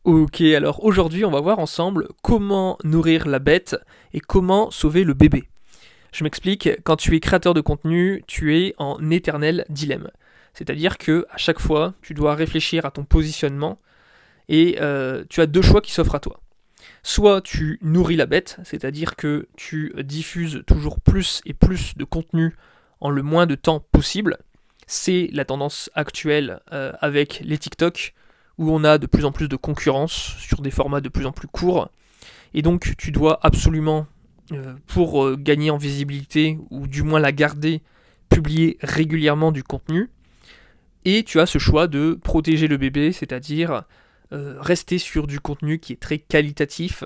Ok, alors aujourd'hui on va voir ensemble comment nourrir la bête et comment sauver le bébé. Je m'explique, quand tu es créateur de contenu, tu es en éternel dilemme. C'est-à-dire que à chaque fois, tu dois réfléchir à ton positionnement et tu as deux choix qui s'offrent à toi. Soit tu nourris la bête, c'est-à-dire que tu diffuses toujours plus et plus de contenu en le moins de temps possible. C'est la tendance actuelle avec les TikTok, où on a de plus en plus de concurrence sur des formats de plus en plus courts. Et donc tu dois absolument, pour gagner en visibilité, ou du moins la garder, publier régulièrement du contenu. Et tu as ce choix de protéger le bébé, c'est-à-dire rester sur du contenu qui est très qualitatif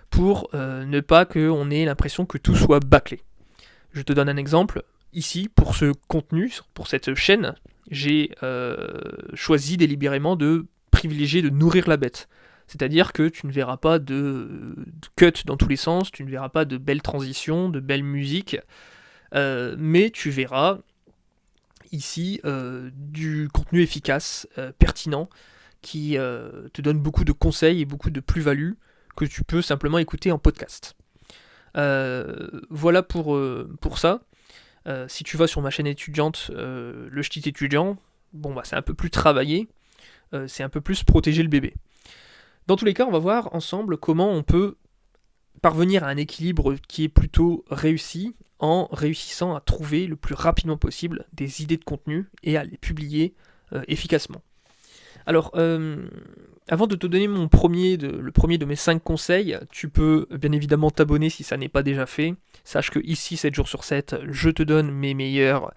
pour ne pas qu'on ait l'impression que tout soit bâclé. Je te donne un exemple. Ici, pour ce contenu, pour cette chaîne, j'ai choisi délibérément de privilégier de nourrir la bête. C'est-à-dire que tu ne verras pas de cut dans tous les sens, tu ne verras pas de belles transitions, de belles musiques, mais tu verras ici du contenu efficace, pertinent, qui te donne beaucoup de conseils et beaucoup de plus-value que tu peux simplement écouter en podcast. Voilà pour ça. Si tu vas sur ma chaîne étudiante, le ch'ti étudiant, bon bah c'est un peu plus travaillé, c'est un peu plus protéger le bébé. Dans tous les cas, on va voir ensemble comment on peut parvenir à un équilibre qui est plutôt réussi en réussissant à trouver le plus rapidement possible des idées de contenu et à les publier efficacement. Alors, avant de te donner le premier de mes 5 conseils, tu peux bien évidemment t'abonner si ça n'est pas déjà fait. Sache que ici, 7 jours sur 7, je te donne mes meilleures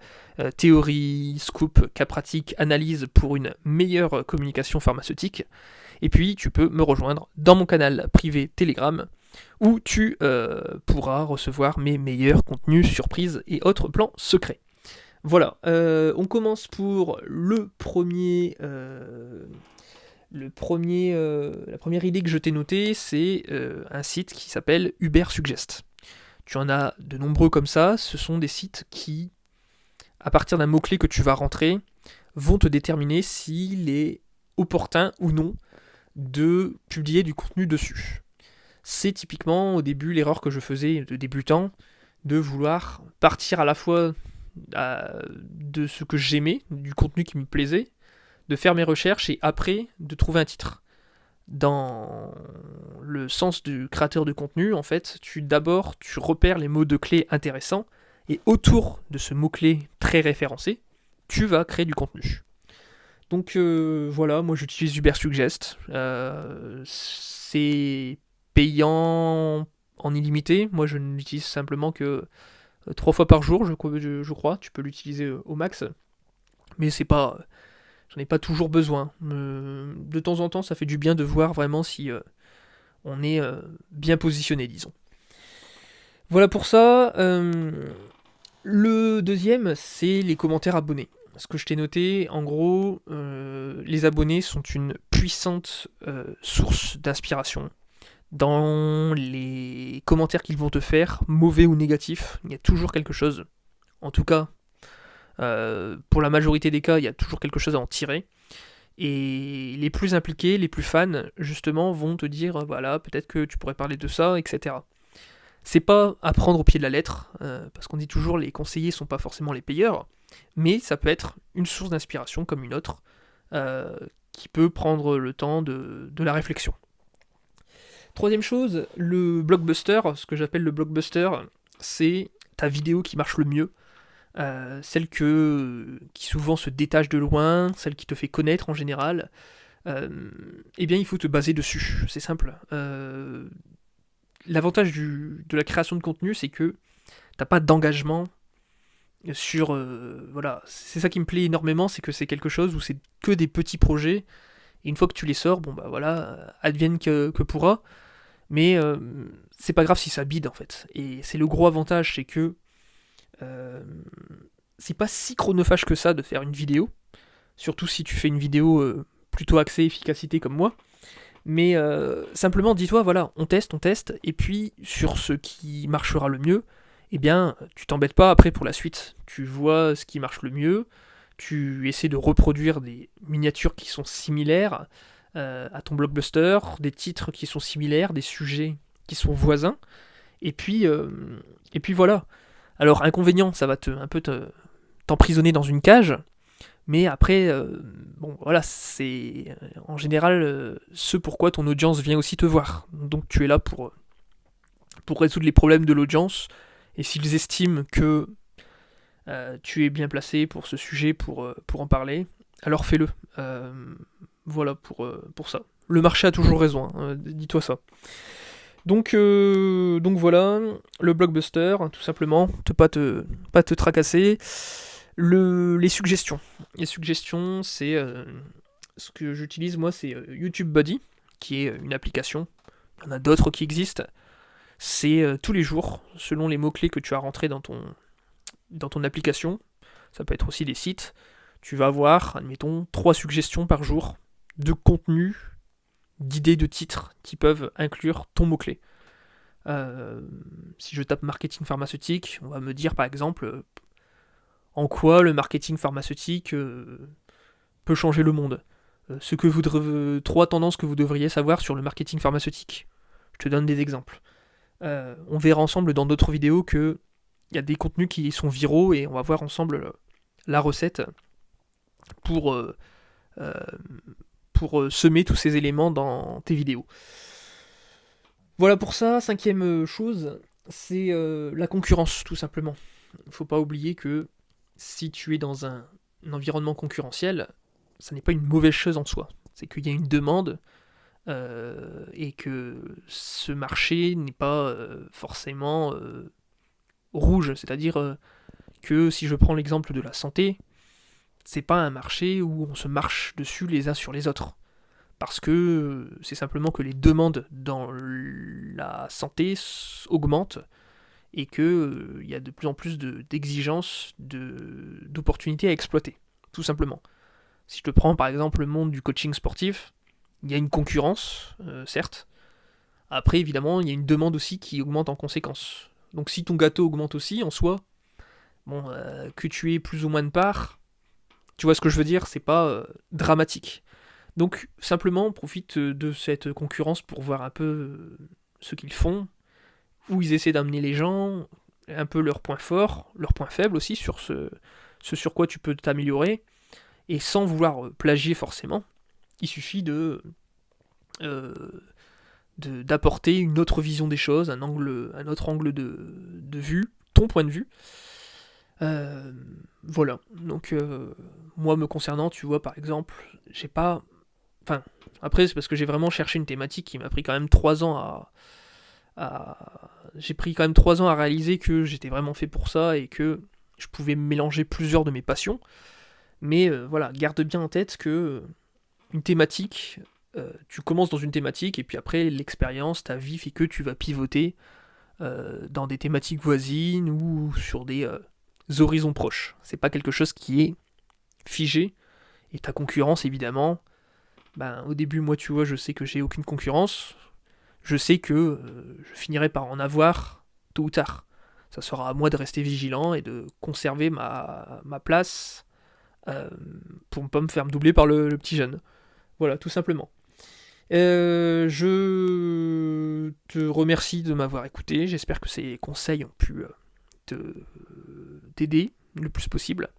théories, scoops, cas pratiques, analyses pour une meilleure communication pharmaceutique. Et puis, tu peux me rejoindre dans mon canal privé Telegram, où tu pourras recevoir mes meilleurs contenus, surprises et autres plans secrets. Voilà, on commence pour la première idée que je t'ai notée, c'est un site qui s'appelle Uber Suggest. Tu en as de nombreux comme ça, ce sont des sites qui, à partir d'un mot-clé que tu vas rentrer, vont te déterminer s'il est opportun ou non de publier du contenu dessus. C'est typiquement au début l'erreur que je faisais de débutant, de vouloir partir à la fois de ce que j'aimais, du contenu qui me plaisait, de faire mes recherches et après de trouver un titre. Dans le sens du créateur de contenu, en fait, tu repères les mots de clés intéressants et autour de ce mot-clé très référencé, tu vas créer du contenu. Donc voilà, moi j'utilise Ubersuggest. C'est payant en illimité. Moi je ne l'utilise simplement que 3 fois par jour, je crois. Tu peux l'utiliser au max. Mais c'est pas, j'en ai pas toujours besoin. De temps en temps, ça fait du bien de voir vraiment si on est bien positionné, disons. Voilà pour ça. Le deuxième, c'est les commentaires abonnés. Ce que je t'ai noté, en gros, les abonnés sont une puissante source d'inspiration. Dans les commentaires qu'ils vont te faire, mauvais ou négatifs, il y a toujours quelque chose. En tout cas, pour la majorité des cas, il y a toujours quelque chose à en tirer. Et les plus impliqués, les plus fans, justement, vont te dire, voilà, peut-être que tu pourrais parler de ça, etc. C'est pas à prendre au pied de la lettre, parce qu'on dit toujours les conseillers sont pas forcément les payeurs, mais ça peut être une source d'inspiration comme une autre, qui peut prendre le temps de la réflexion. Troisième chose, le blockbuster, ce que j'appelle le blockbuster, c'est ta vidéo qui marche le mieux, celle qui souvent se détache de loin, celle qui te fait connaître en général. Eh bien il faut te baser dessus, c'est simple. L'avantage de la création de contenu, c'est que t'as pas d'engagement sur... voilà, c'est ça qui me plaît énormément, c'est que c'est quelque chose où c'est que des petits projets, et une fois que tu les sors, bon bah voilà, advienne que pourra, mais c'est pas grave si ça bide en fait. Et c'est le gros avantage, c'est que c'est pas si chronophage que ça de faire une vidéo, surtout si tu fais une vidéo plutôt axée efficacité comme moi. Mais simplement dis-toi, voilà, on teste, et puis sur ce qui marchera le mieux, eh bien, tu t'embêtes pas après pour la suite. Tu vois ce qui marche le mieux, tu essaies de reproduire des miniatures qui sont similaires, à ton blockbuster, des titres qui sont similaires, des sujets qui sont voisins, et puis, voilà. Alors, inconvénient, ça va t'emprisonner dans une cage, mais après, bon, voilà, c'est en général ce pourquoi ton audience vient aussi te voir. Donc, tu es là pour résoudre les problèmes de l'audience, et s'ils estiment que tu es bien placé pour ce sujet, pour en parler, alors fais-le. Voilà pour ça. Le marché a toujours raison, hein, dis-toi ça. Donc voilà, le blockbuster, tout simplement, pas te tracasser. Les suggestions. Les suggestions, c'est ce que j'utilise moi, c'est YouTube Buddy, qui est une application. Il y en a d'autres qui existent. C'est tous les jours, selon les mots-clés que tu as rentrés dans ton application. Ça peut être aussi des sites. Tu vas avoir, admettons, 3 suggestions par jour de contenu, d'idées de titres qui peuvent inclure ton mot-clé. Si je tape marketing pharmaceutique, on va me dire par exemple en quoi le marketing pharmaceutique peut changer le monde. 3 tendances que vous devriez savoir sur le marketing pharmaceutique. Je te donne des exemples. On verra ensemble dans d'autres vidéos que il y a des contenus qui sont viraux et on va voir ensemble la recette pour semer tous ces éléments dans tes vidéos. Voilà pour ça. 5e chose, c'est la concurrence, tout simplement. Il ne faut pas oublier que si tu es dans un environnement concurrentiel, ça n'est pas une mauvaise chose en soi. C'est qu'il y a une demande et que ce marché n'est pas forcément rouge. C'est-à-dire que si je prends l'exemple de la santé, c'est pas un marché où on se marche dessus les uns sur les autres. Parce que c'est simplement que les demandes dans la santé augmentent et qu'il y a de plus en plus d'exigences, d'opportunités à exploiter, tout simplement. Si je te prends par exemple le monde du coaching sportif, il y a une concurrence, certes. Après, évidemment, il y a une demande aussi qui augmente en conséquence. Donc si ton gâteau augmente aussi, en soi, bon, que tu aies plus ou moins de parts, tu vois ce que je veux dire, c'est pas dramatique. Donc simplement profite de cette concurrence pour voir un peu ce qu'ils font, où ils essaient d'amener les gens, un peu leurs points forts, leurs points faibles aussi, sur ce sur quoi tu peux t'améliorer, et sans vouloir plagier forcément. Il suffit d'apporter une autre vision des choses, un autre angle de vue, ton point de vue. Voilà. Donc moi me concernant, tu vois, par exemple, j'ai pas... Enfin, après c'est parce que j'ai vraiment cherché une thématique qui m'a pris quand même 3 ans J'ai pris quand même 3 ans à réaliser que j'étais vraiment fait pour ça et que je pouvais mélanger plusieurs de mes passions. Mais voilà, garde bien en tête que une thématique, tu commences dans une thématique et puis après l'expérience, ta vie fait que tu vas pivoter dans des thématiques voisines ou sur des horizons proches. C'est pas quelque chose qui est figé. Et ta concurrence, évidemment, au début, moi, tu vois, je sais que j'ai aucune concurrence. Je sais que je finirai par en avoir tôt ou tard. Ça sera à moi de rester vigilant et de conserver ma place pour ne pas me faire doubler par le petit jeune. Voilà, tout simplement. Je te remercie de m'avoir écouté. J'espère que ces conseils ont pu t'aider le plus possible.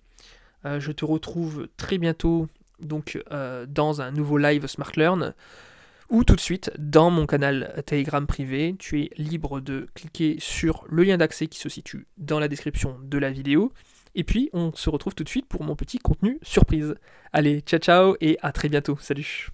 Je te retrouve très bientôt donc dans un nouveau live Smart Learn ou tout de suite dans mon canal Telegram privé. Tu es libre de cliquer sur le lien d'accès qui se situe dans la description de la vidéo. Et puis on se retrouve tout de suite pour mon petit contenu surprise. Allez, ciao ciao et à très bientôt. Salut.